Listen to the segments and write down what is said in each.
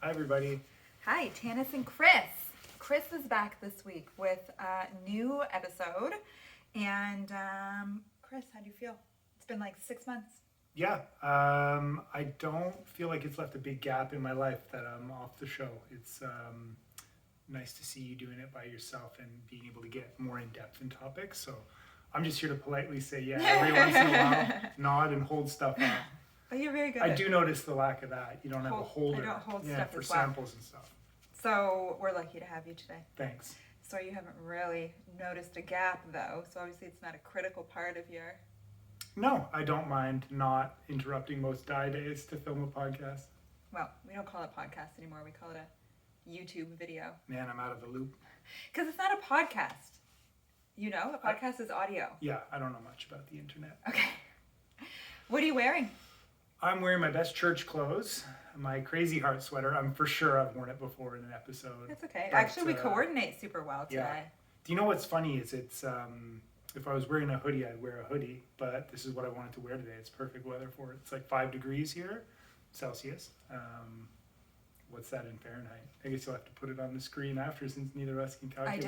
Hi, everybody. Hi, Tanis and Chris. Chris is back this week with a new episode. And Chris, how do you feel? It's been like 6 months. Yeah, I don't feel like it's left a big gap in my life that I'm off the show. It's nice to see you doing it by yourself and being able to get more in depth in topics. So I'm just here to politely say, yeah, every once in a while, nod and hold stuff up. But you're very good. I do notice the lack of that. You don't have a holder. I don't hold stuff for as well. samples and stuff. So we're lucky to have you today. Thanks. So you haven't really noticed a gap, though. So obviously it's not a critical part of your... No, I don't mind not interrupting most die days to film a podcast. Well, we don't call it podcast anymore. We call it a YouTube video. Man, I'm out of the loop. Because it's not a podcast. You know, a podcast is audio. Yeah, I don't know much about the internet. Okay. What are you wearing? I'm wearing my best church clothes, my Crazy Heart sweater. I'm for sure I've worn it before in an episode. That's okay. But, actually, we coordinate super well today. Yeah. Do you know what's funny is it's, if I was wearing a hoodie, I'd wear a hoodie, but this is what I wanted to wear today. It's perfect weather for it. It's like 5 degrees here, Celsius. What's that in Fahrenheit? I guess you'll have to put it on the screen after since neither of us can calculate it.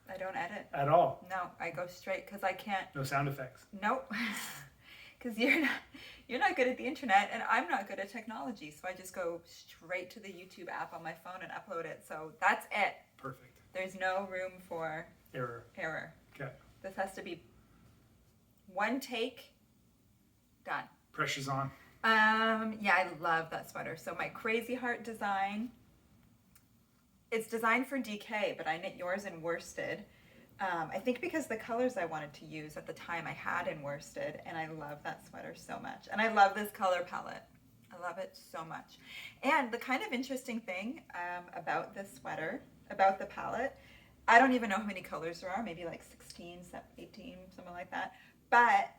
I don't edit. At all? No, I go straight because I can't. No sound effects? Nope. Because you're not good at the internet and I'm not good at technology. So I just go straight to the YouTube app on my phone and upload it. So that's it. Perfect. There's no room for Error. Okay. This has to be one take, done. Pressure's on. Yeah, I love that sweater. So my Crazy Heart design, it's designed for DK, but I knit yours in worsted. I think because the colors I wanted to use at the time I had in worsted, and I love that sweater so much. And I love this color palette. I love it so much. And the kind of interesting thing about this sweater, about the palette, I don't even know how many colors there are, maybe like 16, 18, something like that. But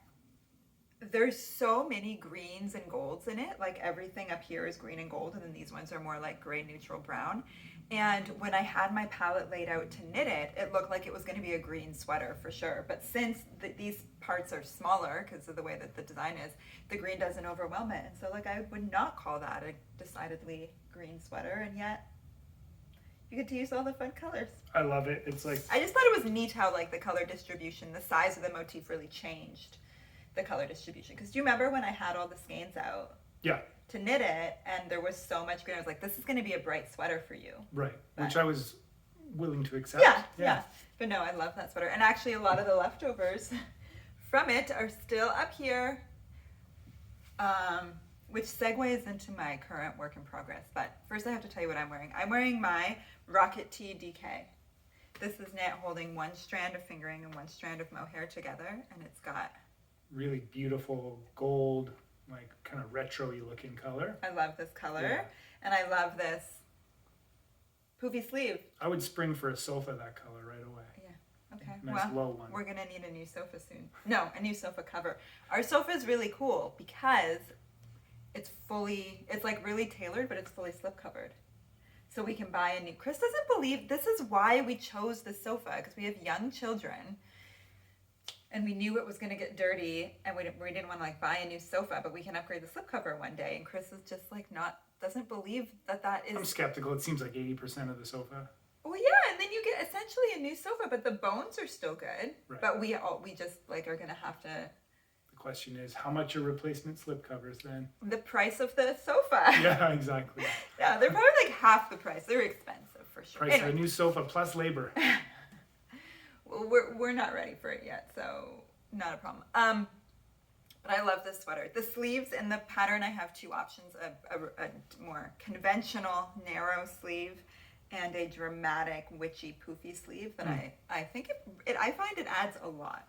there's so many greens and golds in it. Like everything up here is green and gold, and then these ones are more like gray, neutral, brown. And when I had my palette laid out to knit it, it looked like it was going to be a green sweater for sure. But since these parts are smaller because of the way that the design is, the green doesn't overwhelm it. And so like I would not call that a decidedly green sweater, and yet you get to use all the fun colors. I love it. It's like... I just thought it was neat how like the color distribution, the size of the motif really changed the color distribution. Because do you remember when I had all the skeins out? Yeah. To knit it, and there was so much green. I was like, this is going to be a bright sweater for you. Right, but, which I was willing to accept. Yeah. But no, I love that sweater. And actually a lot of the leftovers from it are still up here, which segues into my current work in progress. But first I have to tell you what I'm wearing. I'm wearing my Rocket Tee DK. This is knit holding one strand of fingering and one strand of mohair together, and it's got really beautiful gold, like kind of retro-y looking color. I love this color, and I love this poofy sleeve. I would spring for a sofa that color right away. Yeah, okay. Nice low one. We're gonna need a new sofa soon. No, a new sofa cover. Our sofa is really cool because it's like really tailored, but it's fully slip covered. So we can buy a new, Chris doesn't believe, this is why we chose the sofa, because we have young children. And we knew it was going to get dirty, and we didn't want to like buy a new sofa, but we can upgrade the slipcover one day. And Chris is just like doesn't believe that is. I'm skeptical. It seems like 80% of the sofa. Well, yeah, and then you get essentially a new sofa, but the bones are still good. Right. But we just like are going to have to. The question is, how much are replacement slipcovers then? The price of the sofa. Yeah, exactly. Yeah, they're probably like half the price. They're expensive for sure. Price of a new sofa plus labor. Well, we're not ready for it yet, so not a problem. But I love this sweater. The sleeves and the pattern, I have two options: a more conventional narrow sleeve and a dramatic witchy poofy sleeve. That I think I find it adds a lot.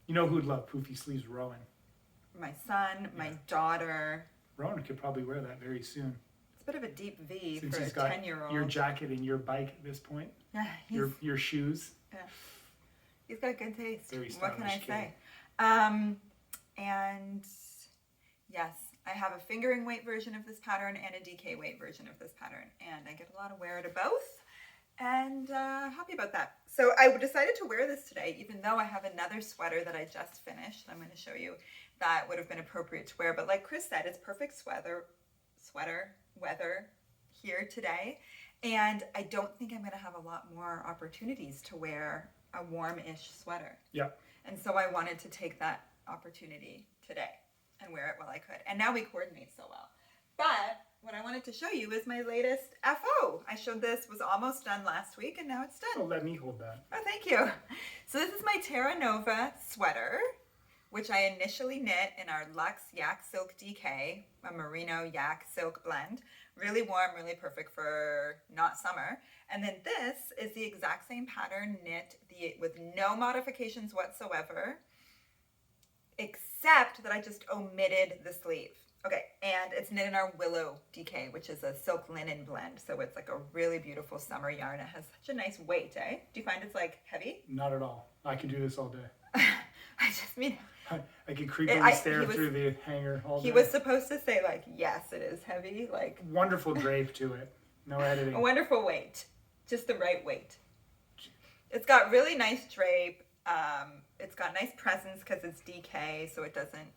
You know who'd love poofy sleeves? Rowan. My son, my daughter. Rowan could probably wear that very soon. It's a bit of a deep V Since for he's a got 10-year-old. Your jacket and your bike at this point. Yeah, your shoes. Yeah. He's got good taste. Very What can I stylish say? And yes, I have a fingering weight version of this pattern and a DK weight version of this pattern, and I get a lot of wear to both, and happy about that. So I decided to wear this today, even though I have another sweater that I just finished. I'm going to show you that would have been appropriate to wear, but like Chris said, it's perfect sweater weather here today. And I don't think I'm going to have a lot more opportunities to wear a warm-ish sweater. Yeah. And so I wanted to take that opportunity today and wear it while I could. And now we coordinate so well. But what I wanted to show you is my latest FO. I showed this, was almost done last week, and now it's done. Oh, let me hold that. Oh, thank you. So this is my Terra Nova sweater, which I initially knit in our Luxe Yak Silk DK, a merino yak silk blend. Really warm, really perfect for not summer. And then this is the exact same pattern knit with no modifications whatsoever, except that I just omitted the sleeve. Okay, and it's knit in our Willow DK, which is a silk linen blend. So it's like a really beautiful summer yarn. It has such a nice weight, eh? Do you find it's like heavy? Not at all. I could do this all day. I just mean... I could creepily stare through the hanger all day. He was supposed to say like, yes, it is heavy. Like wonderful drape to it. No editing. A wonderful weight. Just the right weight. It's got really nice drape. It's got nice presence because it's DK, so it doesn't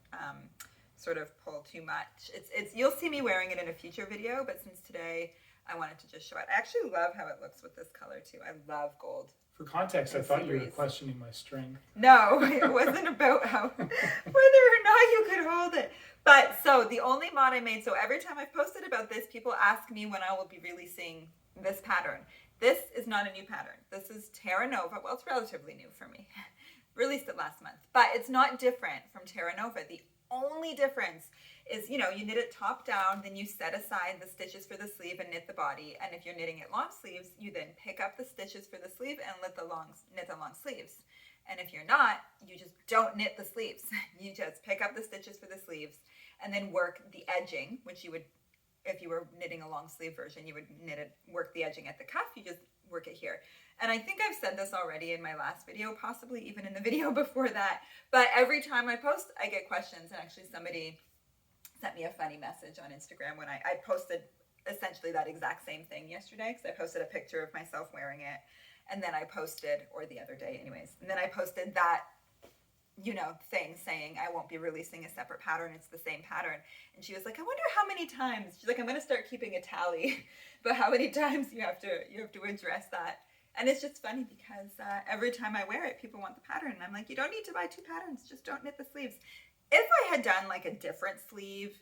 sort of pull too much. It's you'll see me wearing it in a future video, but since today I wanted to just show it. I actually love how it looks with this color too. I love gold. For context, I thought you were questioning my strength. No, it wasn't about how whether or not you could hold it. But so the only mod I made, so every time I've posted about this, people ask me when I will be releasing this pattern. This is not a new pattern. This is Terra Nova. Well, it's relatively new for me. Released it last month. But it's not different from Terra Nova. The only difference is, you knit it top down, then you set aside the stitches for the sleeve and knit the body. And if you're knitting it long sleeves, you then pick up the stitches for the sleeve and knit the long sleeves. And if you're not, you just don't knit the sleeves. You just pick up the stitches for the sleeves and then work the edging, which you would, if you were knitting a long sleeve version, you would work the edging at the cuff. You just work it here. And I think I've said this already in my last video, possibly even in the video before that. But every time I post, I get questions. And actually somebody sent me a funny message on Instagram when I posted essentially that exact same thing yesterday, because I posted a picture of myself wearing it. And then I posted, or the other day anyways, and then I posted that, thing saying I won't be releasing a separate pattern. It's the same pattern. And she was like, I wonder how many times. She's like, I'm going to start keeping a tally, but how many times you have to address that. And it's just funny because every time I wear it, people want the pattern. And I'm like, you don't need to buy two patterns. Just don't knit the sleeves. If I had done like a different sleeve,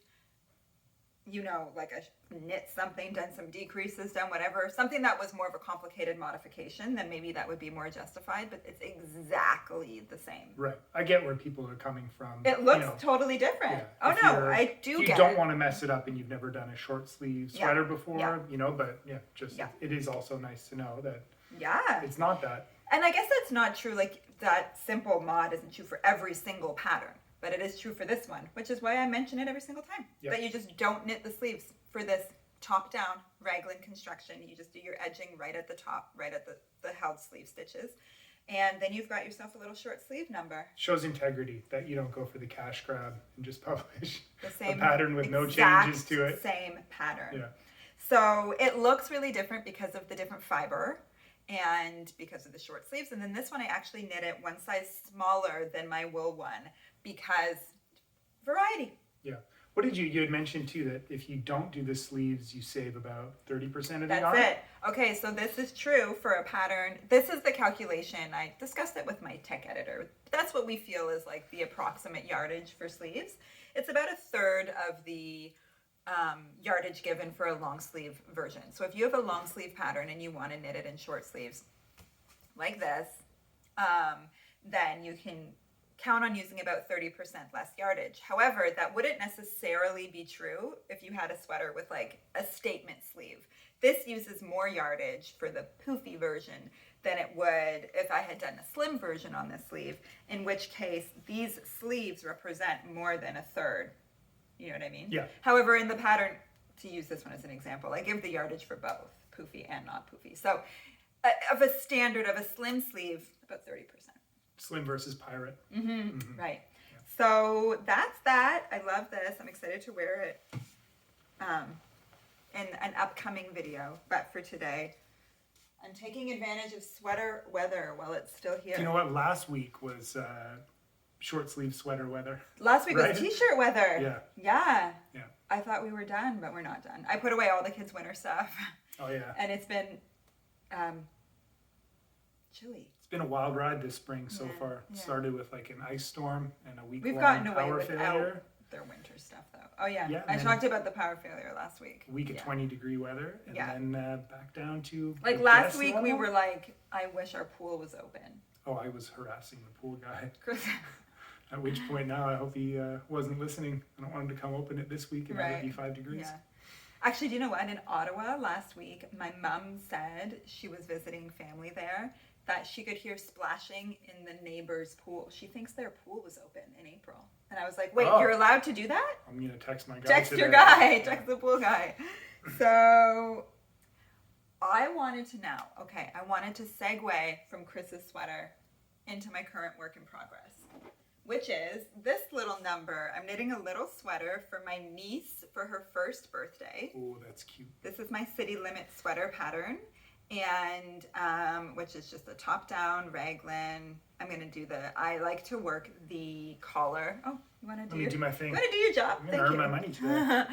like a knit something, done some decreases, done whatever, something that was more of a complicated modification, then maybe that would be more justified, but it's exactly the same. Right. I get where people are coming from. It looks totally different. Yeah, oh no, I do get it. You don't want to mess it up and you've never done a short sleeve sweater before, but it is also nice to know that it's not that. And I guess that's not true, like that simple mod isn't true for every single pattern. But it is true for this one, which is why I mention it every single time. Yep. That you just don't knit the sleeves for this top-down raglan construction. You just do your edging right at the top, right at the held sleeve stitches. And then you've got yourself a little short sleeve number. Shows integrity that you don't go for the cash grab and just publish a pattern with no changes to it. Same pattern. Yeah. So it looks really different because of the different fiber and because of the short sleeves. And then this one, I actually knit it one size smaller than my wool one, because variety. Yeah. What did you had mentioned too, that if you don't do the sleeves, you save about 30% of the yarn? That's it. Okay, so this is true for a pattern. This is the calculation. I discussed it with my tech editor. That's what we feel is like the approximate yardage for sleeves. It's about a third of the yardage given for a long sleeve version. So if you have a long sleeve pattern and you want to knit it in short sleeves like this, then you can count on using about 30% less yardage. However, that wouldn't necessarily be true if you had a sweater with like a statement sleeve. This uses more yardage for the poofy version than it would if I had done a slim version on this sleeve, in which case these sleeves represent more than a third. You know what I mean? Yeah. However, in the pattern, to use this one as an example, I give the yardage for both poofy and not poofy. So of a standard of a slim sleeve, about 30%. Slim versus pirate. Right. Yeah. So that's that. I love this. I'm excited to wear it in an upcoming video. But for today, I'm taking advantage of sweater weather while it's still here. You know what? Last week was short sleeve sweater weather. Last week was t-shirt weather. Yeah. Yeah. Yeah. I thought we were done, but we're not done. I put away all the kids' winter stuff. Oh yeah. And it's been chilly. It's been a wild ride this spring so Yeah, far. yeah. Started with like an ice storm and a We've week-long gotten away power without failure. their winter stuff, though. Oh yeah, Yeah, I and talked about the power failure last week. A week of Yeah. 20-degree weather, and Yeah. then back down to Like I last guess week, we normal. were like, I wish our pool was open. Oh, I was harassing the pool guy. Chris, At which point now, I hope he wasn't listening. I don't want him to come open it this week and have it be Right. 5 degrees. yeah. Actually, do you know what? In Ottawa last week, my mom said she was visiting family there that she could hear splashing in the neighbor's pool. She thinks their pool was open in April. And I was like, wait, Oh. you're allowed to do that? I'm gonna text my guy. Text today. your guy, Yeah. text the pool guy. So I wanted to now, okay, I wanted to segue from Chris's sweater into my current work in progress, which is this little number. I'm knitting a little sweater for my niece for her first birthday. Oh, that's cute. This is my City Limit sweater pattern, and which is just a top-down raglan. I'm gonna do I like to work the collar. Oh, you wanna do Let me do my thing. You wanna do your job? I'm gonna earn my money today.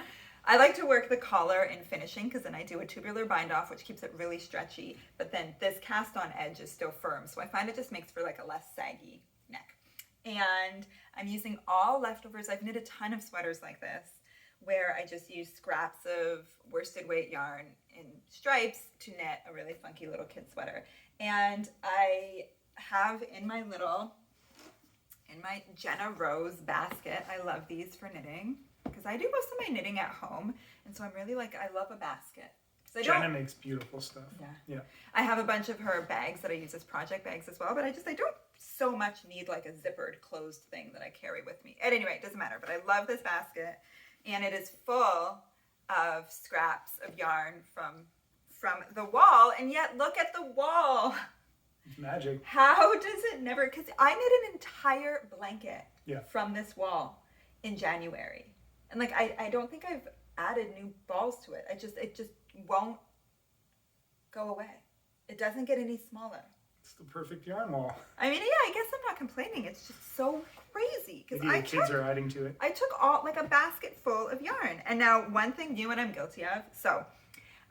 I like to work the collar in finishing because then I do a tubular bind off, which keeps it really stretchy. But then this cast on edge is still firm, so I find it just makes for like a less saggy neck. And I'm using all leftovers. I've knit a ton of sweaters like this, where I just use scraps of worsted weight yarn in stripes to knit a really funky little kid sweater. And I have in my Jenna Rose basket, I love these for knitting because I do most of my knitting at home, and so I'm really like, I love a basket. Jenna makes beautiful stuff. Yeah. I have a bunch of her bags that I use as project bags as well, but I don't so much need like a zippered closed thing that I carry with me. At any rate, it doesn't matter, but I love this basket, and it is full of scraps of yarn from the wall, and yet look at the wall. It's magic. How does it never, because I knit an entire blanket from this wall in January. And like, I don't think I've added new balls to it. It just won't go away. It doesn't get any smaller. It's the perfect yarn wall. I mean, yeah, I guess I'm not complaining. It's just so crazy. Maybe the kids are adding to it. I took like a basket full of yarn. And now one thing new and I'm guilty of. So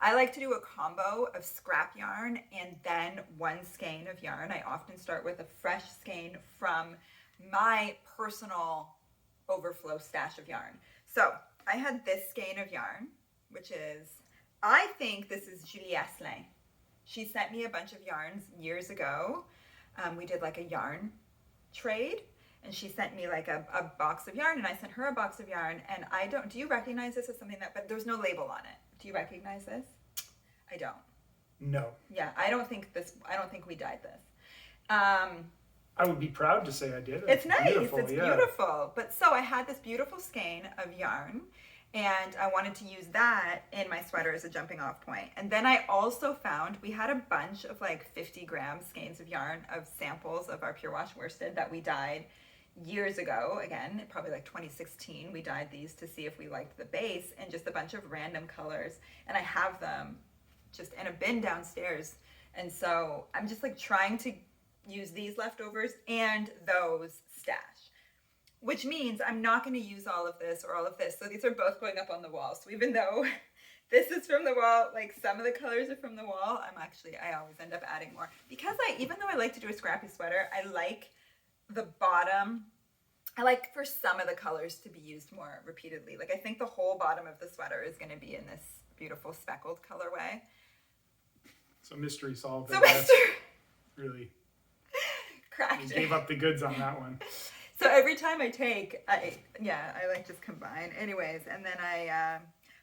I like to do a combo of scrap yarn and then one skein of yarn. I often start with a fresh skein from my personal overflow stash of yarn. So I had this skein of yarn, which is, I think this is Julie Asselin. She sent me a bunch of yarns years ago. We did like a yarn trade, and she sent me like a box of yarn, and I sent her a box of yarn. And do you recognize this as something but there's no label on it. Do you recognize this? I don't. No. Yeah, I don't think we dyed this. I would be proud to say I did. It's nice. Beautiful, It's yeah. beautiful. But so I had this beautiful skein of yarn, and I wanted to use that in my sweater as a jumping off point. And then I also found we had a bunch of like 50-gram skeins of yarn of samples of our Pure Wash worsted that we dyed years ago. Again, probably like 2016, we dyed these to see if we liked the base, and just a bunch of random colors. And I have them just in a bin downstairs. And so I'm just like trying to use these leftovers and those stash, which means I'm not going to use all of this or all of this. So these are both going up on the wall. So even though this is from the wall, like some of the colors are from the wall, I always end up adding more because even though I like to do a scrappy sweater, I like the bottom. I like for some of the colors to be used more repeatedly. Like I think the whole bottom of the sweater is going to be in this beautiful speckled colorway. So mystery solved. So I guess. Really. Cracked You it. gave up the goods on that one. So every time I take, I like just combine. Anyways, and then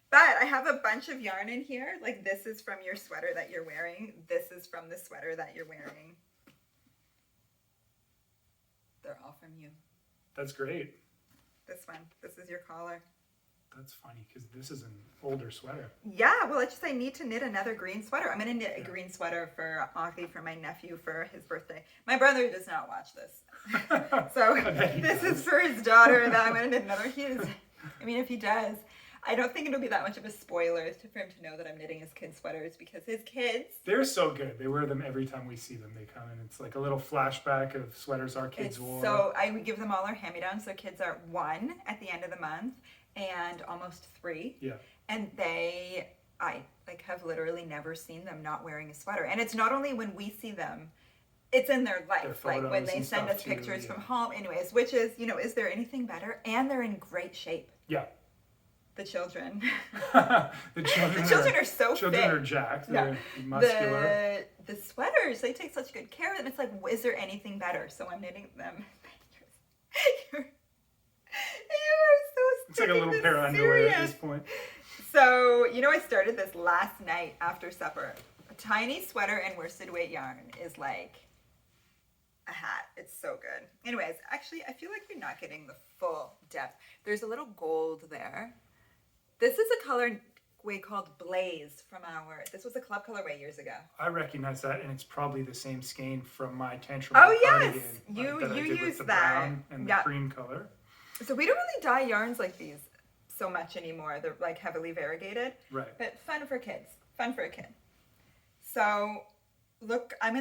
but I have a bunch of yarn in here. Like this is from your sweater that you're wearing. This is from the sweater that you're wearing. They're all from you. That's great. This one. This is your collar. That's funny because this is an older sweater. Yeah, well, I need to knit another green sweater. I'm going to knit a green sweater for Aki, for my nephew, for his birthday. My brother does not watch this. So this is for his daughter that I'm going to knit another. If he does, I don't think it'll be that much of a spoiler for him to know that I'm knitting his kids' sweaters because his kids... They're so good. They wear them every time we see them. They come in. It's like a little flashback of sweaters our kids wore. So I would give them all our hand-me-downs. Their kids are 1 at the end of the month, and almost 3. Yeah. And I like have literally never seen them not wearing a sweater. And it's not only when we see them, it's in their life, Their like when photos they and send stuff us too, pictures yeah. from home. Anyways, which is, is there anything better? And they're in great shape. Yeah. The children. The children, The children are so children fit. are jacked. Yeah. They're muscular. The sweaters, they take such good care of them. It's like, is there anything better? So I'm knitting them. You are so It's like a little pair of underwear at this point. So, I started this last night after supper. A tiny sweater and worsted weight yarn is like a hat. It's so good. Anyways, actually, I feel like you're not getting the full depth. There's a little gold there. This is a colorway called Blaze this was a club colorway years ago. I recognize that, and it's probably the same skein from my tantrum yes, cardigan. you that I did use with the that. brown and the cream color. So we don't really dye yarns like these so much anymore. They're like heavily variegated. Right. But fun for kids. Fun for a kid. So look, I'm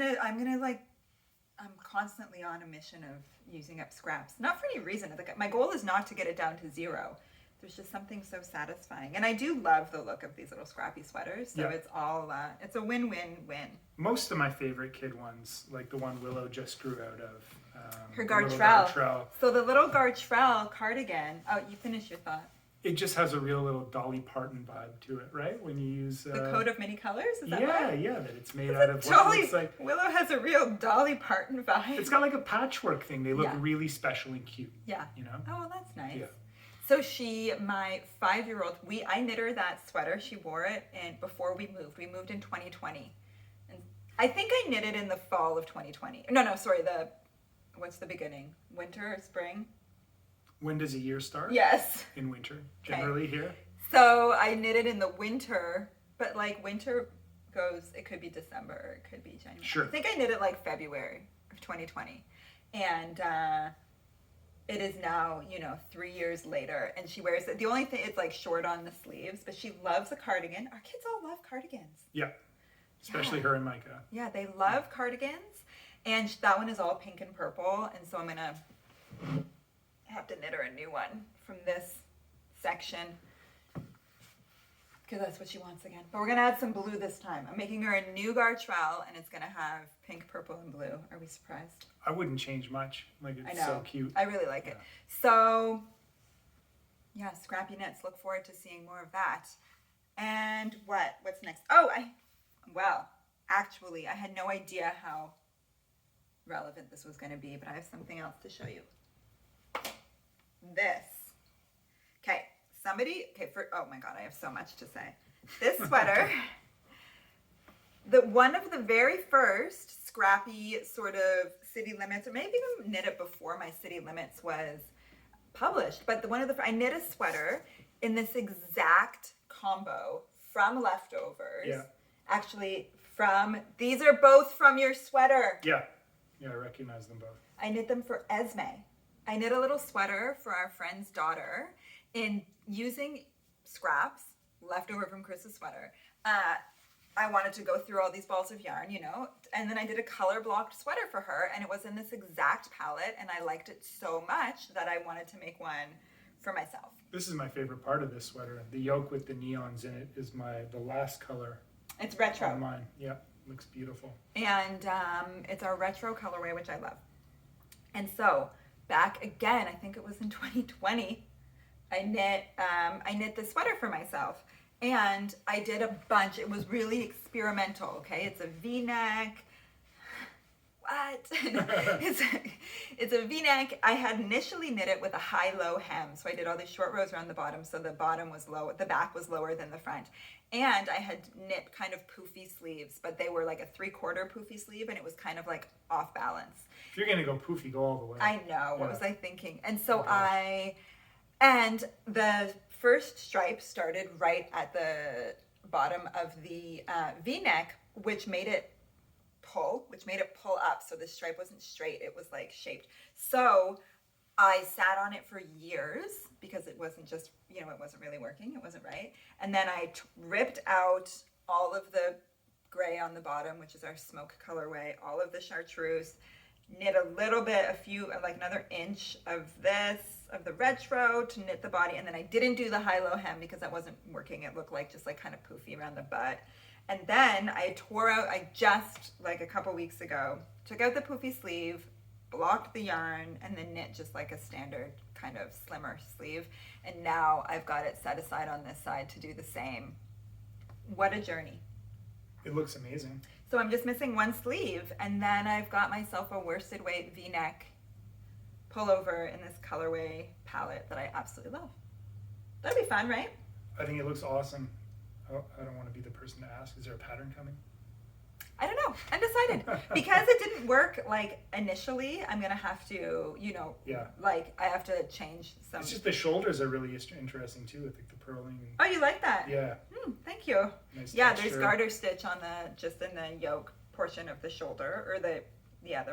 constantly on a mission of using up scraps. Not for any reason. Like, my goal is not to get it down to 0. There's just something so satisfying. And I do love the look of these little scrappy sweaters. So it's all, it's a win-win-win. Most of my favorite kid ones, like the one Willow just grew out of. Her Gartrell. So the little Gartrell cardigan. Oh, you finish your thought. It just has a real little Dolly Parton vibe to it, right? When you use the coat of many colors. Is that that it's made out of what looks like Willow has a real Dolly Parton vibe. It's got like a patchwork thing. They look really special and cute. Yeah. Oh, well, that's nice. Yeah. So my 5-year-old, I knit her that sweater. She wore it, and before we moved. We moved in 2020, and I think I knit it in the fall of 2020. No, sorry. What's the beginning? Winter or spring? When does a year start? Yes. In winter, generally here. So I knit it in the winter, but like winter goes, it could be December, or it could be January. Sure. I think I knit it like February of 2020. And it is now, 3 years later, and she wears it. The only thing, it's like short on the sleeves, but she loves a cardigan. Our kids all love cardigans. Yeah. Especially her and Micah. Yeah, they love cardigans. And that one is all pink and purple. And so I'm going to have to knit her a new one from this section, because that's what she wants again. But we're going to add some blue this time. I'm making her a new Gartrell, and it's going to have pink, purple, and blue. Are we surprised? I wouldn't change much. Like, it's so cute. I really like it. So, yeah, Scrappy Knits. Look forward to seeing more of that. And what's next? Actually, I had no idea how relevant this was going to be, but I have something else to show you. This. Okay, oh my God, I have so much to say. This sweater, one of the very first scrappy sort of City Limits, or maybe even knit it before my City Limits was published, but I knit a sweater in this exact combo from leftovers. Yeah. Actually, these are both from your sweater. Yeah. Yeah, I recognize them both. I knit them for Esme. I knit a little sweater for our friend's daughter in using scraps left over from Chris's sweater. I wanted to go through all these balls of yarn, and then I did a color blocked sweater for her, and it was in this exact palette, and I liked it so much that I wanted to make one for myself. This is my favorite part of this sweater. The yoke with the neons in it is the last color. It's retro. On mine. Yeah, looks beautiful. And it's our retro colorway, which I love. And so back again, I think it was in 2020, I knit this sweater for myself, and I did a bunch. It was really experimental. Okay, it's a V-neck. What? It's a V-neck. I had initially knit it with a high-low hem, so I did all these short rows around the bottom, so the bottom was low, the back was lower than the front. And I had knit kind of poofy sleeves, but they were like a 3/4 poofy sleeve, and it was kind of like off balance. If you're gonna go poofy, go all the way. I know. What was I thinking? And so and the first stripe started right at the bottom of the V-neck, which made it pull up. So the stripe wasn't straight; it was like shaped. So I sat on it for years because it wasn't just, it wasn't really working. It wasn't right. And then I ripped out all of the gray on the bottom, which is our smoke colorway, all of the chartreuse, knit a little bit, like another inch of this, of the retro to knit the body, and then I didn't do the high-low hem because that wasn't working. It looked like just like kind of poofy around the butt. And then I just like a couple weeks ago, took out the poofy sleeve, blocked the yarn, and then knit just like a standard kind of slimmer sleeve. And now I've got it set aside on this side to do the same. What a journey. It looks amazing. So I'm just missing one sleeve, and then I've got myself a worsted weight V-neck pullover in this colorway palette that I absolutely love. That'd be fun, right? I think it looks awesome. Oh, I don't want to be the person to ask. Is there a pattern coming? I don't know. Undecided. Because it didn't work like initially, I'm going to have to, Yeah. like I have to change some. It's just the shoulders are really interesting too, with like the purling. Oh, you like that? Yeah. Thank you. Nice yeah, texture. there's garter stitch on just in the yoke portion of the shoulder, or the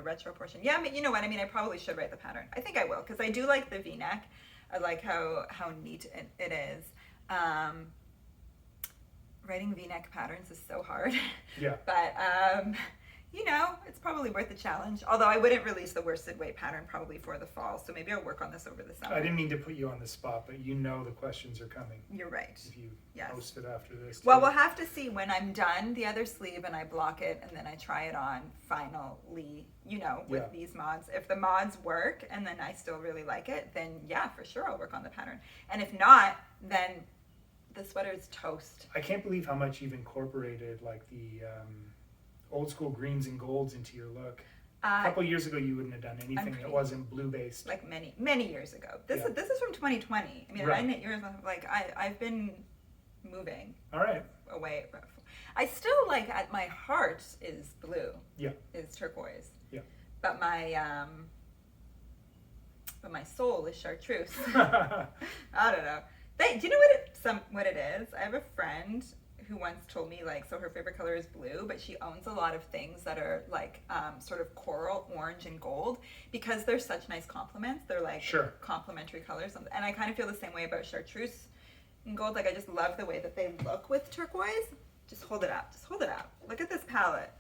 retro portion. Yeah, I mean, you know what? I mean, I probably should write the pattern. I think I will, because I do like the V-neck. I like how neat it is. Writing V-neck patterns is so hard. Yeah. But, it's probably worth the challenge. Although I wouldn't release the worsted weight pattern probably for the fall. So maybe I'll work on this over the summer. I didn't mean to put you on the spot, but the questions are coming. You're right. If you Yes. post it after this. Well, too. we'll have to see when I'm done the other sleeve and I block it and then I try it on finally, with Yeah. these mods. If the mods work and then I still really like it, then yeah, for sure I'll work on the pattern. And if not, then the sweater is toast. I can't believe how much you've incorporated like the old school greens and golds into your look. A couple years ago, you wouldn't have done anything that wasn't blue based. Like many years ago. This is from 2020. I mean, Right. I knit yours. Like I've been moving All right. away. I still like at my heart is blue. Yeah. Is turquoise. Yeah. But my soul is chartreuse. I don't know. Do you know what it is? I have a friend who once told me so her favorite color is blue, but she owns a lot of things that are like sort of coral, orange, and gold because they're such nice complements. They're like complementary colors, and I kind of feel the same way about chartreuse and gold. Like I just love the way that they look with turquoise. Just hold it up. Just hold it up. Look at this palette.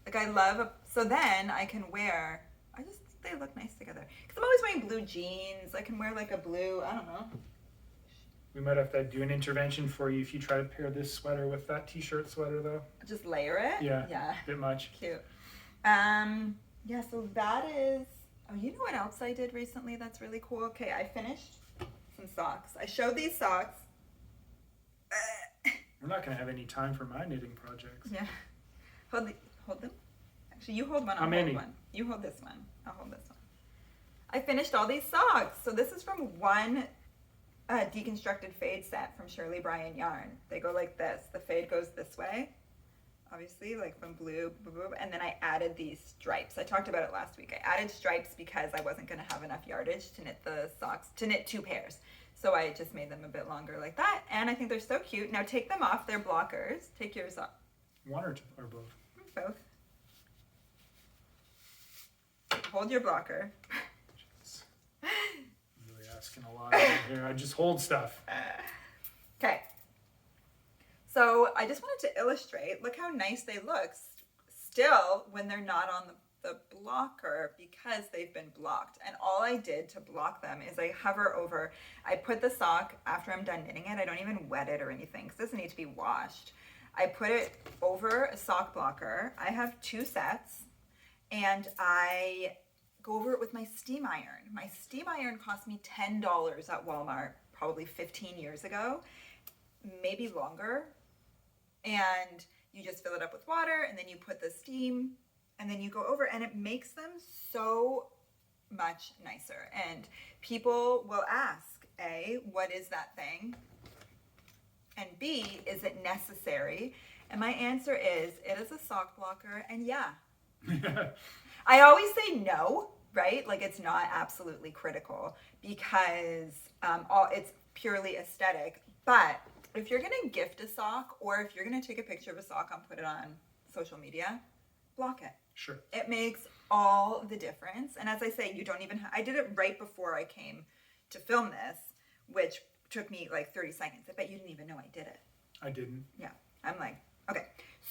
Like I love. So then I can wear. They look nice together. Because I'm always wearing blue jeans. I can wear like a blue. I don't know. We might have to do an intervention for you if you try to pair this sweater with that t-shirt sweater, though. Just layer it? Yeah. Yeah. A bit much. Cute. So that is... Oh, you know what else I did recently that's really cool? Okay, I finished some socks. I showed these socks. We're not going to have any time for my knitting projects. Yeah. Hold them. Actually, you hold one, I'll hold one. You hold this one. I'll hold this one. I finished all these socks. So this is from one... deconstructed fade set from Shirley Bryan yarn. They go like this. The fade goes this way, obviously, like from blue, and then I added these stripes. I talked about it last week. I added stripes because I wasn't going to have enough yardage to knit the socks, to knit 2 pairs. So I just made them a bit longer like that, and I think they're so cute. Now take them off. They're blockers. Take yours off. One or two, or both? Both. Hold your blocker. Asking a lot over here. I just hold stuff. Okay. So I just wanted to illustrate, look how nice they look still when they're not on the blocker because they've been blocked. And all I did to block them is I hover over, I put the sock after I'm done knitting it. I don't even wet it or anything because it doesn't need to be washed. I put it over a sock blocker. I have 2 sets and I go over it with my steam iron. My steam iron cost me $10 at Walmart probably 15 years ago, maybe longer. And you just fill it up with water and then you put the steam and then you go over and it makes them so much nicer. And people will ask, A, what is that thing? And B, is it necessary? And my answer is, it is a sock blocker and yeah. I always say no, right? Like it's not absolutely critical because it's purely aesthetic. But if you're going to gift a sock or if you're going to take a picture of a sock and put it on social media, block it. Sure. It makes all the difference. And as I say, you don't even I did it right before I came to film this, which took me like 30 seconds. I bet you didn't even know I did it. I didn't. Yeah. I'm like, okay.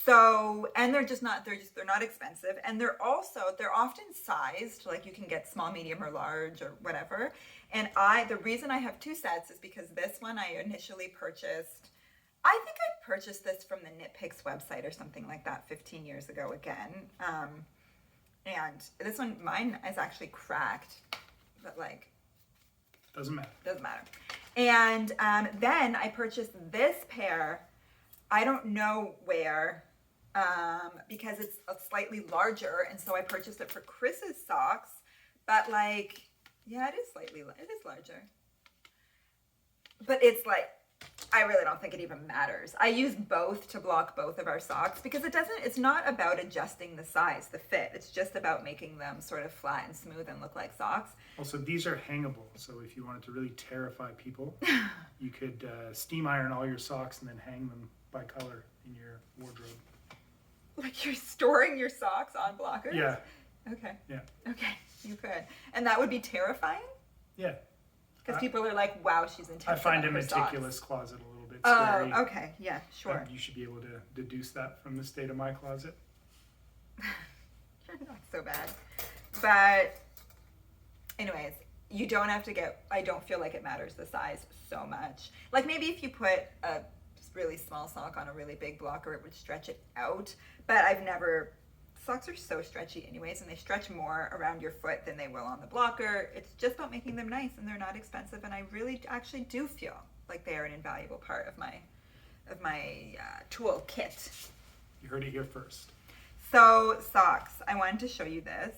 So, and they're not expensive. And they're often sized, like you can get small, medium, or large or whatever. And the reason I have two sets is because this one I initially purchased, I think I purchased this from the Knit Picks website or something like that 15 years ago again. And this one, mine is actually cracked, but like, Doesn't matter. doesn't matter. And then I purchased this pair, I don't know where, because it's a slightly larger, and so I purchased it for Chris's socks. But like, yeah, it is larger. But it's like, I really don't think it even matters. I use both to block both of our socks because it's not about adjusting the size, the fit. It's just about making them sort of flat and smooth and look like socks. Also, these are hangable, so if you wanted to really terrify people, you could steam iron all your socks and then hang them by color in your wardrobe. Like you're storing your socks on blockers? Yeah. Okay. Yeah. Okay, you could. And that would be terrifying? Yeah. Because people are like, wow, she's intense. I find a about her meticulous socks. closet a little bit scary. Oh, okay. Yeah, sure. You should be able to deduce that from the state of my closet. Not so bad. But anyways, you don't have to I don't feel like it matters the size so much. Like maybe if you put a really small sock on a really big blocker, it would stretch it out. But socks are so stretchy anyways, and they stretch more around your foot than they will on the blocker. It's just about making them nice, and they're not expensive, and I really actually do feel like they are an invaluable part of my tool kit. You heard it here first. So socks, I wanted to show you this.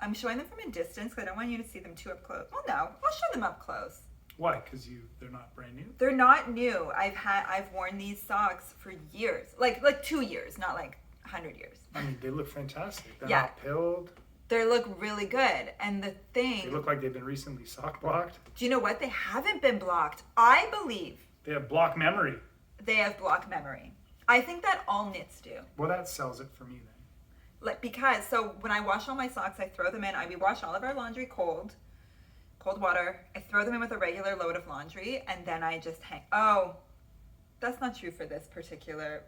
I'm showing them from a distance because I don't want you to see them too up close. Well, no, I'll show them up close. Why? Because they're not brand new? They're not new. I've worn these socks for years, like 2 years, not like 100 years. I mean, they look fantastic. They're Yeah. not pilled. They look really good. And the thing... They look like they've been recently sock blocked. Do you know what? They haven't been blocked. I believe They have block memory. they have block memory. I think that all knits do. Well, that sells it for me then. So when I wash all my socks, I throw them in. We wash all of our laundry cold water. I throw them in with a regular load of laundry, and then I just hang. Oh, that's not true for this particular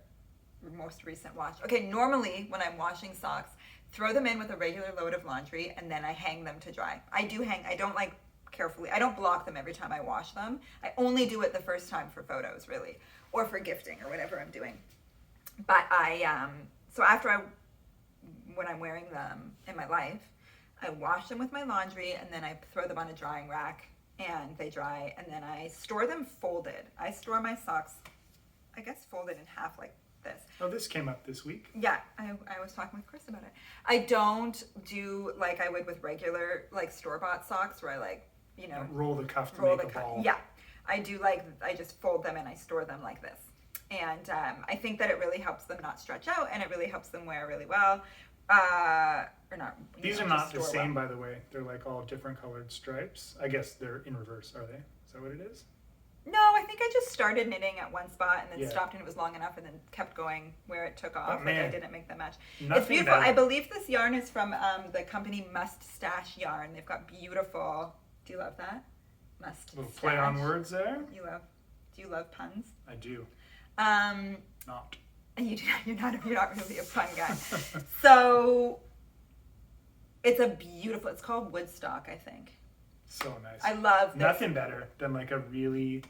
most recent wash. Okay, normally when I'm washing socks, throw them in with a regular load of laundry, and then I hang them to dry. I don't like carefully. I don't block them every time I wash them. I only do it the first time for photos, really, or for gifting or whatever I'm doing. But so when I'm wearing them in my life, I wash them with my laundry, and then I throw them on a drying rack, and they dry, and then I store them folded. I store my socks, I guess, folded in half like this. Oh, this came up this week. Yeah, I was talking with Chris about it. I don't do like I would with regular like store-bought socks where I Roll the cuff to make a ball. Yeah, I just fold them and I store them like this. And I think that it really helps them not stretch out, and it really helps them wear really well. These are not the same, by the way. They're like all different colored stripes. I guess they're in reverse, are they? Is that what it is? No, I think I just started knitting at one spot and then Yeah. stopped, and it was long enough, and then kept going where it took off. But man, I didn't make them match. nothing It's beautiful. better. I believe this yarn is from the company Mustache Yarn. They've got beautiful. Do you love that? Mustache. Little play on words there. Do you love puns? I do. Not. You're not really a pun guy. So it's called Woodstock, I think. So nice. I love this. Nothing better than like a really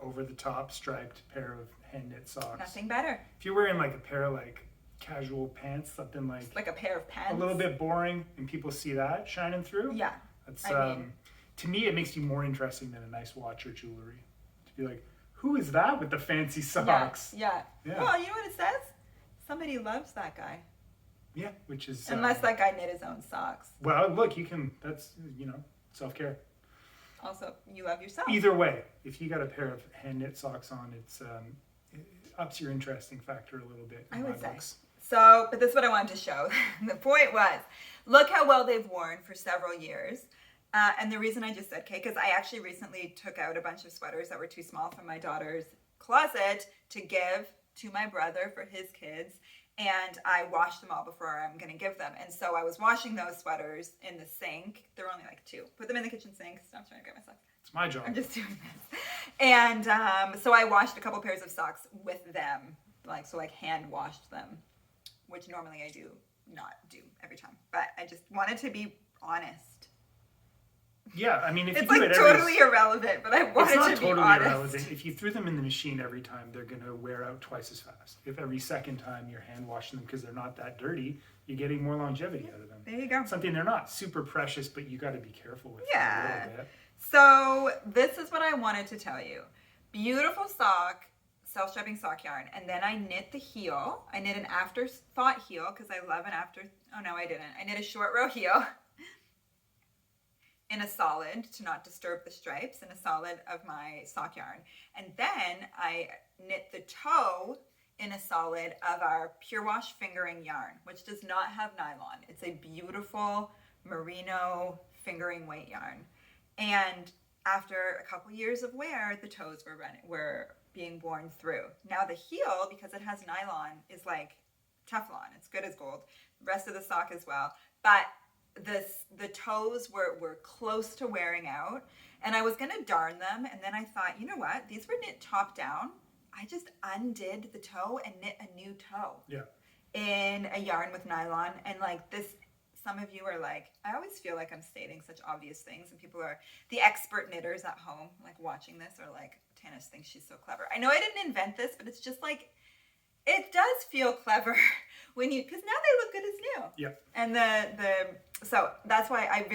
over-the-top striped pair of hand knit socks. Nothing better. If you're wearing like a pair of like casual pants, something like a pair of pants. a little bit boring, and people see that shining through. Yeah. That's I mean, to me, it makes you more interesting than a nice watch or jewelry. To be like, who is that with the fancy socks? Yeah. Yeah. Well, you know what it says? Somebody loves that guy. Yeah, which is Unless that guy knit his own socks. well, look, you can. That's self-care. Also, you love yourself. Either way, if you got a pair of hand knit socks on, it ups your interesting factor a little bit. I would say. Books. So, but this is what I wanted to show. The point was, look how well they've worn for several years. And the reason I just said okay, because I actually recently took out a bunch of sweaters that were too small from my daughter's closet to give to my brother for his kids. And I washed them all before I'm going to give them. And so I was washing those sweaters in the sink. They're only like 2. Put them in the kitchen sink. Stop trying to get my socks. It's my job. I'm just doing this. And so I washed a couple pairs of socks with them like hand washed them, which normally I do not do every time. But I just wanted to be honest. Yeah, I mean, if It's you do like it totally irrelevant, but I wanted it's not to be totally honest. irrelevant. If you threw them in the machine every time, they're going to wear out twice as fast. If every second time you're hand washing them because they're not that dirty, you're getting more longevity out of them. There you go. Something they're not super precious, but you got to be careful with Yeah. them a little bit. So this is what I wanted to tell you. Beautiful sock, self-striping sock yarn, and then I knit the heel. I knit an afterthought heel because I love an after. Oh no, I didn't. I knit a short row heel in a solid to not disturb the stripes, in a solid of my sock yarn, and then I knit the toe in a solid of our Pure Wash fingering yarn, which does not have nylon. It's a beautiful merino fingering weight yarn. And after a couple years of wear, the toes were being worn through. Now the heel, because it has nylon, is like Teflon. It's good as gold. The rest of the sock as well. But the toes were close to wearing out. And I was going to darn them. And then I thought, you know what? These were knit top down. I just undid the toe and knit a new toe. Yeah. In a yarn with nylon. And like this... Some of you are like, I always feel like I'm stating such obvious things, and people are, the expert knitters at home, like watching this, are like, Tanis thinks she's so clever. I know I didn't invent this, but it's just like, it does feel clever when you, because now they look good as new. Yeah. And so that's why I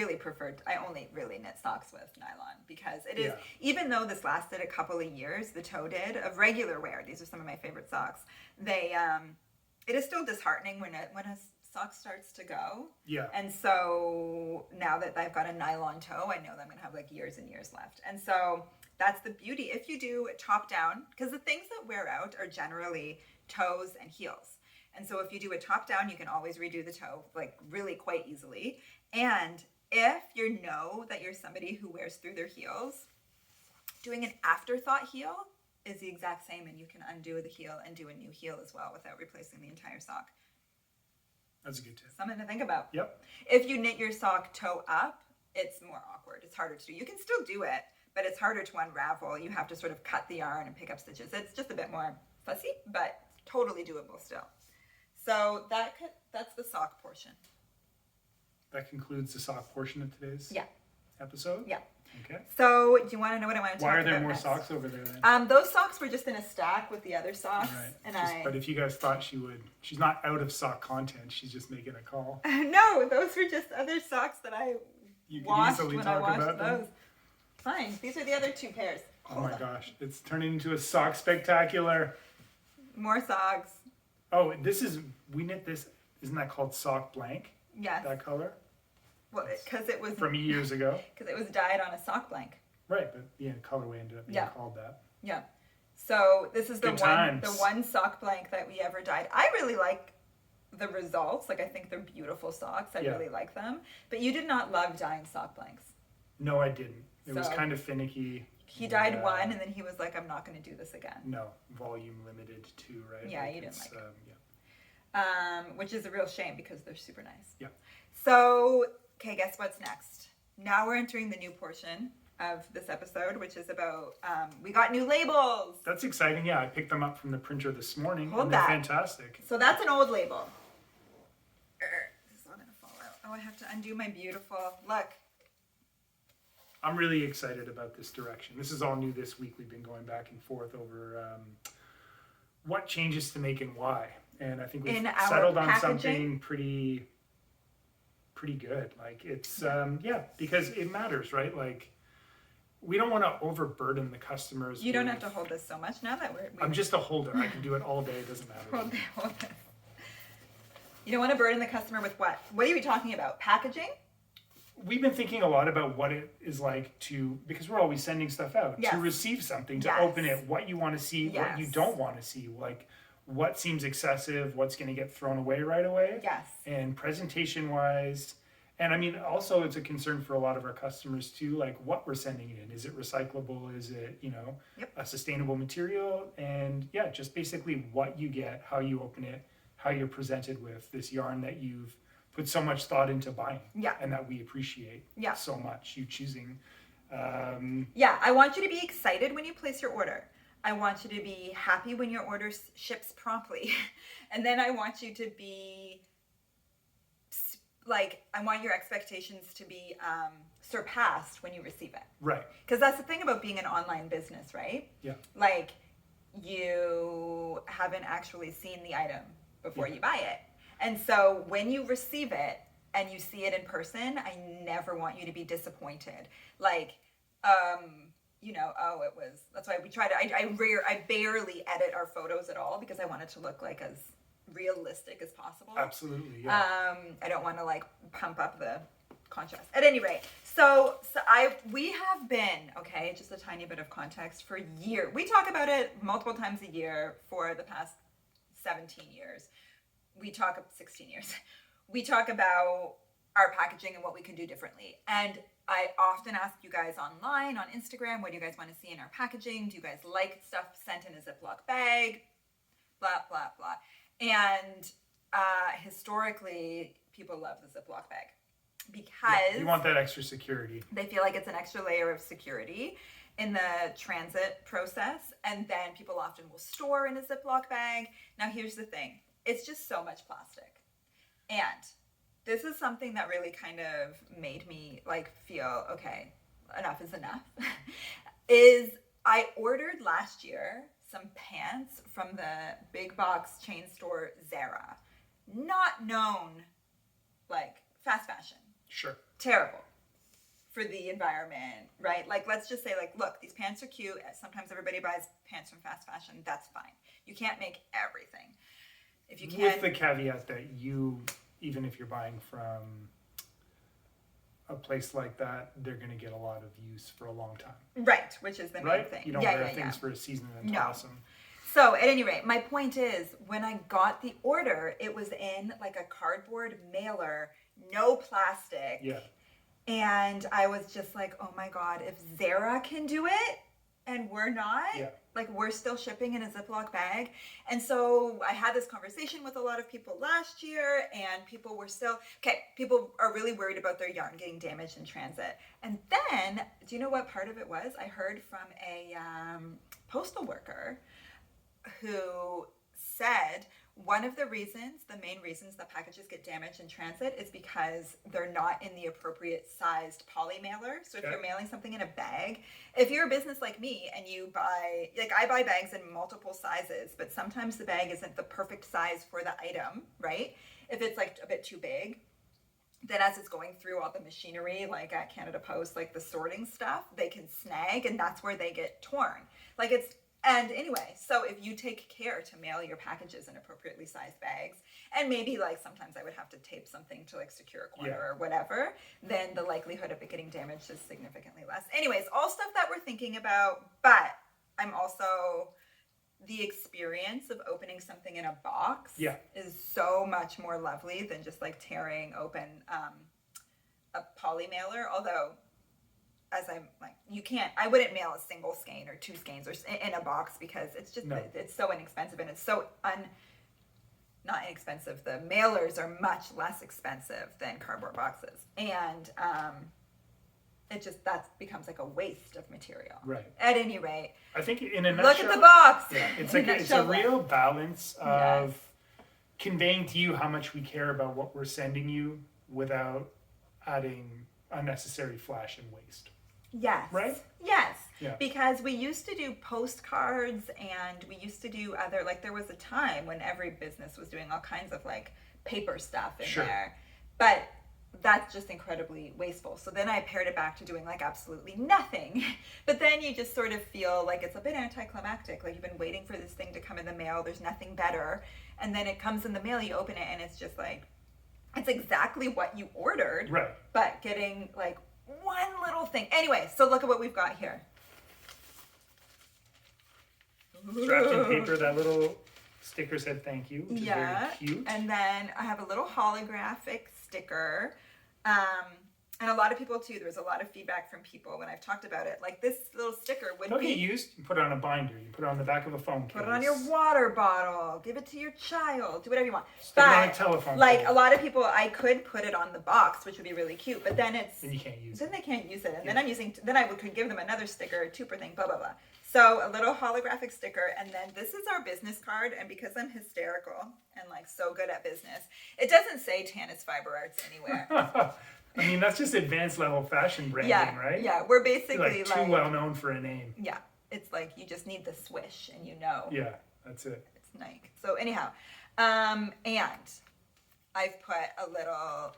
only really knit socks with nylon, because it is, even though this lasted a couple of years, the toe did, of regular wear, these are some of my favorite socks, it is still disheartening when a sock starts to go. Yeah. And so now that I've got a nylon toe, I know that I'm going to have like years and years left. And so that's the beauty. If you do top down, because the things that wear out are generally toes and heels. And so if you do a top down, you can always redo the toe like really quite easily. And if you know that you're somebody who wears through their heels, doing an afterthought heel is the exact same, and you can undo the heel and do a new heel as well without replacing the entire sock. That's a good tip. Something to think about. Yep. If you knit your sock toe up, it's more awkward. It's harder to do. You can still do it, but it's harder to unravel. You have to sort of cut the yarn and pick up stitches. It's just a bit more fussy, but totally doable still. So that's the sock portion. That concludes the sock portion of today's episode? Yeah. Okay. So do you want to know what I want to talk about? Why are there more next? Socks over there then? Those socks were just in a stack with the other socks. Right. But if you guys thought she's not out of sock content, she's just making a call. No, those were just other socks that I washed when I washed those. Them? Fine. These are the other two pairs. Oh my gosh. It's turning into a sock spectacular. More socks. Oh, we knit this, isn't that called sock blank? Yes. That color? Well, because it was... From years ago. Because it was dyed on a sock blank. Right, but the colorway ended up being called that. Yeah. So this is the times. one sock blank that we ever dyed. I really like the results. Like, I think they're beautiful socks. I really like them. But you did not love dyeing sock blanks. No, I didn't. It was kind of finicky. He dyed one, and then he was like, I'm not going to do this again. No, volume limited too, right? Yeah, like you didn't like it. Yeah. Which is a real shame because they're super nice. Yeah. So, okay, guess what's next? Now we're entering the new portion of this episode, which is about, we got new labels. That's exciting. Yeah, I picked them up from the printer this morning. Hold and they're that. fantastic. So that's an old label. This is all going to fall out. Oh, I have to undo my beautiful, look. I'm really excited about this direction. This is all new this week. We've been going back and forth over what changes to make and why. And I think we've settled on something pretty good. Like it's, because it matters, right? Like we don't want to overburden the customers. You don't have to hold this so much now that we're... I'm just a holder. I can do it all day. It doesn't matter. Hold this. You don't want to burden the customer with what? What are we talking about? Packaging? We've been thinking a lot about what it is like because we're always sending stuff out, to receive something, to open it, what you want to see, what you don't want to see, like what seems excessive, what's going to get thrown away right away. Yes. And presentation wise, and I mean, also it's a concern for a lot of our customers too, like what we're sending in. Is it recyclable? Is it, a sustainable material? And just basically what you get, how you open it, how you're presented with this yarn that you've put so much thought into buying, and that we appreciate so much, you choosing. I want you to be excited when you place your order. I want you to be happy when your order ships promptly. And then I want you to be like, I want your expectations to be surpassed when you receive it. Right. Because that's the thing about being an online business, right? Yeah. Like, you haven't actually seen the item before you buy it. And so when you receive it and you see it in person, I never want you to be disappointed. Like, you know, oh, it was, that's why we try to, I barely edit our photos at all because I want it to look like as realistic as possible. Absolutely, yeah. I don't want to like pump up the contrast. At any rate, we have been, okay, just a tiny bit of context, for years. We talk about it multiple times a year for the past 17 years. 16 years. We talk about our packaging and what we can do differently. And I often ask you guys online, on Instagram, what do you guys want to see in our packaging? Do you guys like stuff sent in a Ziploc bag? Blah, blah, blah. And historically, people love the Ziploc bag because you want that extra security. They feel like it's an extra layer of security in the transit process. And then people often will store in a Ziploc bag. Now, here's the thing. It's just so much plastic. And this is something that really kind of made me like feel, okay, enough is enough. Is I ordered last year some pants from the big box chain store Zara. Not known like fast fashion. Sure. Terrible For the environment, right? Like, let's just say, like, look, these pants are cute. Sometimes everybody buys pants from fast fashion. That's fine. You can't make everything. If you can, with the caveat that you, even if you're buying from a place like that, they're going to get a lot of use for a long time. Right, which is the main thing. You don't wear things for a season and toss them. So, at any rate, my point is, when I got the order, it was in like a cardboard mailer, no plastic. Yeah. And I was just like, oh my God, if Zara can do it and we're not, like we're still shipping in a Ziploc bag. And so I had this conversation with a lot of people last year, and people were still, people are really worried about their yarn getting damaged in transit. And then, do you know what part of it was? I heard from a postal worker who said, one of the main reasons that packages get damaged in transit is because they're not in the appropriate sized poly mailer. So if you're mailing something in a bag, if you're a business like me and you buy, like I buy bags in multiple sizes, but sometimes the bag isn't the perfect size for the item, right? If it's like a bit too big, then as it's going through all the machinery, like at Canada Post, like the sorting stuff, they can snag, and that's where they get torn. And anyway, so if you take care to mail your packages in appropriately sized bags, and maybe like sometimes I would have to tape something to like secure a corner or whatever, then the likelihood of it getting damaged is significantly less. Anyways, all stuff that we're thinking about, but I'm also, the experience of opening something in a box is so much more lovely than just like tearing open a poly mailer, although as I'm like, I wouldn't mail a single skein or two skeins or in a box because it's just, it's so inexpensive, and it's so not inexpensive. The mailers are much less expensive than cardboard boxes. And it just, that becomes like a waste of material. Right. At any rate, I think in a nutshell, look at the box. Yeah, it's a real balance of conveying to you how much we care about what we're sending you without adding unnecessary flash and waste. Yes. Right? Yes. Yeah. Because we used to do postcards, and we used to do other, like there was a time when every business was doing all kinds of like paper stuff in there. But that's just incredibly wasteful. So then I paired it back to doing like absolutely nothing. But then you just sort of feel like it's a bit anticlimactic. Like you've been waiting for this thing to come in the mail. There's nothing better. And then it comes in the mail, you open it, and it's just like, it's exactly what you ordered. Right. But getting like one little thing. Anyway, so look at what we've got here. Strapped in paper, that little sticker said thank you, which is very cute. And then I have a little holographic sticker. And a lot of people too, there was a lot of feedback from people when I've talked about it. Like this little sticker would get used. You put it on a binder. You put it on the back of a phone case. Put it on your water bottle. Give it to your child. Do whatever you want. Stick it on a telephone like pole. A lot of people, I could put it on the box, which would be really cute. But then Then you can't use it. Then they can't use it. And then I could give them another sticker, 2 per thing, blah, blah, blah. So a little holographic sticker, and then this is our business card. And because I'm hysterical and like so good at business, it doesn't say Tannis Fiber Arts anywhere. I mean, that's just advanced level fashion branding, right? Yeah, we're You're basically like too well known for a name. Yeah, it's like you just need the swish and you know. Yeah, that's it. It's Nike. So anyhow, and I've put a little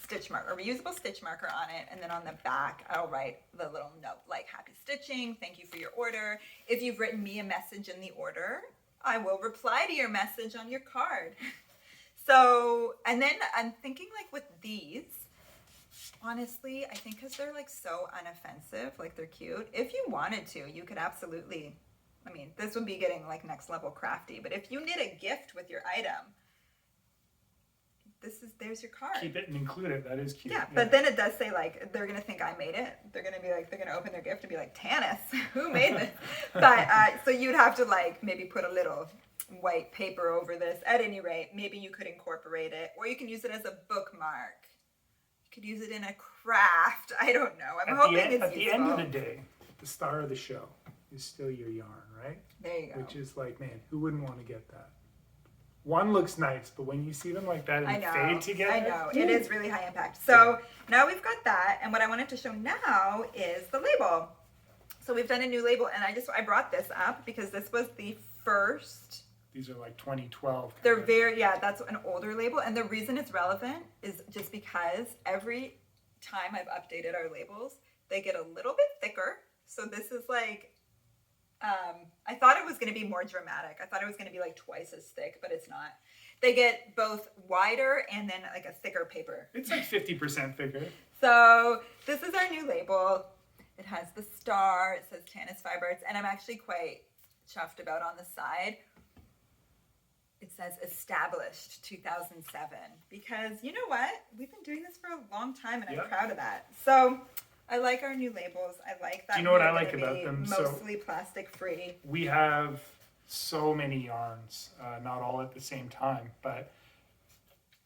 stitch marker, a reusable stitch marker on it, and then on the back I'll write the little note like happy stitching, thank you for your order. If you've written me a message in the order, I will reply to your message on your card. So, and then I'm thinking like with these, honestly, I think because they're like so unoffensive, like they're cute. If you wanted to, you could absolutely, I mean, this would be getting like next level crafty, but if you knit a gift with your item, there's your card. Keep it and include it. That is cute. Yeah, but then it does say like they're gonna think I made it. They're gonna be like, they're gonna open their gift and be like, Tannis, who made this? But so you'd have to like maybe put a little white paper over this. At any rate, maybe you could incorporate it, or you can use it as a bookmark. You could use it in a craft. I don't know. I'm hoping it's useful. At the end of the day, the star of the show is still your yarn, right? There you go. Which is like, man, who wouldn't want to get that? One looks nice, but when you see them like that and fade together, I know it is really high impact. So now we've got that, and what I wanted to show now is the label. So we've done a new label, and I brought this up because this was the first. These are like 2012. They're very, that's an older label, and the reason it's relevant is just because every time I've updated our labels, they get a little bit thicker. So this is like. I thought it was going to be more dramatic. I thought it was going to be like twice as thick, but it's not. They get both wider and then like a thicker paper. It's like 50% thicker. So this is our new label. It has the star. It says Tannis Fiber Arts, and I'm actually quite chuffed about on the side. It says established 2007 because you know what? We've been doing this for a long time, and I'm proud of that. So. I like our new labels. I like that. Do you know what I like about them? Mostly plastic free. We have so many yarns, not all at the same time, but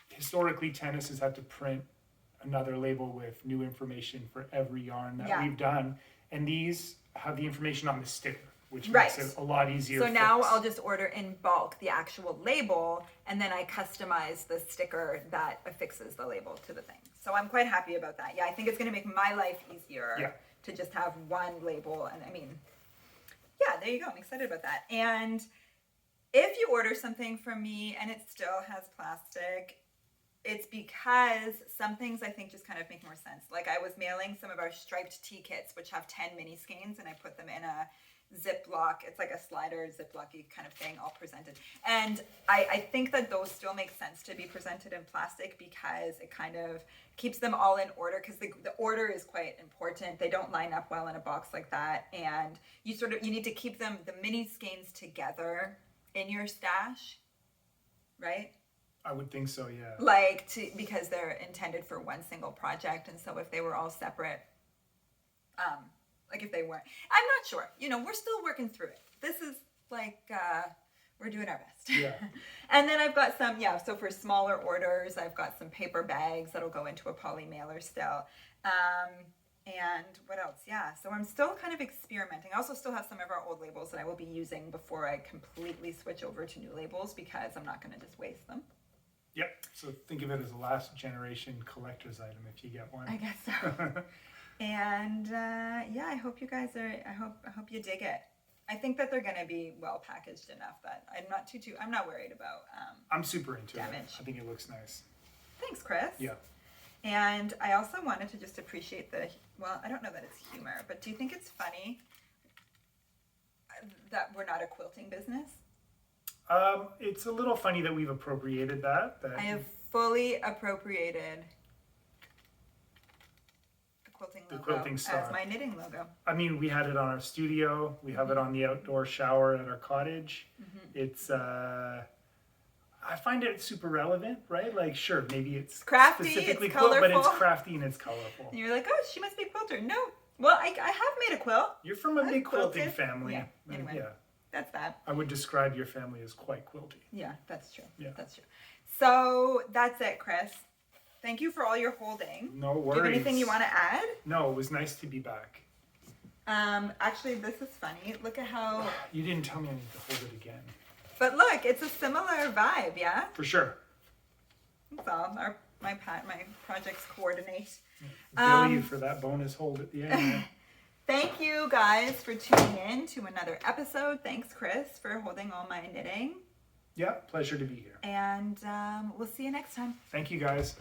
historically Tannis has had to print another label with new information for every yarn that we've done. And these have the information on the sticker, which makes it a lot easier. So now I'll just order in bulk the actual label, and then I customize the sticker that affixes the label to the thing. So I'm quite happy about that. Yeah, I think it's going to make my life easier to just have one label. And I mean, yeah, there you go. I'm excited about that. And if you order something from me and it still has plastic, it's because some things I think just kind of make more sense. Like I was mailing some of our striped tea kits, which have 10 mini skeins, and I put them in a Ziploc. It's like a slider Ziploc-y kind of thing, all presented. And I think that those still make sense to be presented in plastic because it kind of keeps them all in order, because the order is quite important. They don't line up well in a box like that, and you need to keep them, the mini skeins, together in your stash, right? I would think so, yeah. Like because they're intended for one single project, and so if they were all separate, like if they weren't, I'm not sure. You know, we're still working through it. This is like we're doing our best. Yeah. And then I've got some, so for smaller orders, I've got some paper bags that'll go into a poly mailer still. And what else? Yeah, so I'm still kind of experimenting. I also still have some of our old labels that I will be using before I completely switch over to new labels, because I'm not going to just waste them. Yep. So think of it as a last generation collector's item if you get one. I guess so. And I hope you guys I hope you dig it. I think that they're going to be well packaged enough that I'm not worried about I'm super into damage. it. I think it looks nice. Thanks, Chris. Yeah. And I also wanted to just appreciate I don't know that it's humor, but do you think it's funny that we're not a quilting business? It's a little funny that we've appropriated that. I have fully appropriated the quilting star as my knitting logo. I mean, we had it on our studio. We have it on the outdoor shower at our cottage. Mm-hmm. It's I find it super relevant, right? Like, sure, maybe it's crafty, specifically it's quilt, colorful, but it's crafty and it's colorful. And you're like, oh, she must be a quilter. No, well, I have made a quilt. You're from a big quilting family. Yeah. Anyway, that's that. I would describe your family as quite quilty. Yeah, that's true. Yeah, that's true. So that's it, Chris. Thank you for all your holding. No worries. Do you have anything you want to add? No, it was nice to be back. Actually, this is funny. Look at how, You didn't tell me I need to hold it again. but look, it's a similar vibe, yeah? For sure. That's all. My projects coordinate. Bill you for that bonus hold at the end. Thank you guys for tuning in to another episode. Thanks, Chris, for holding all my knitting. Yeah, pleasure to be here. And we'll see you next time. Thank you, guys.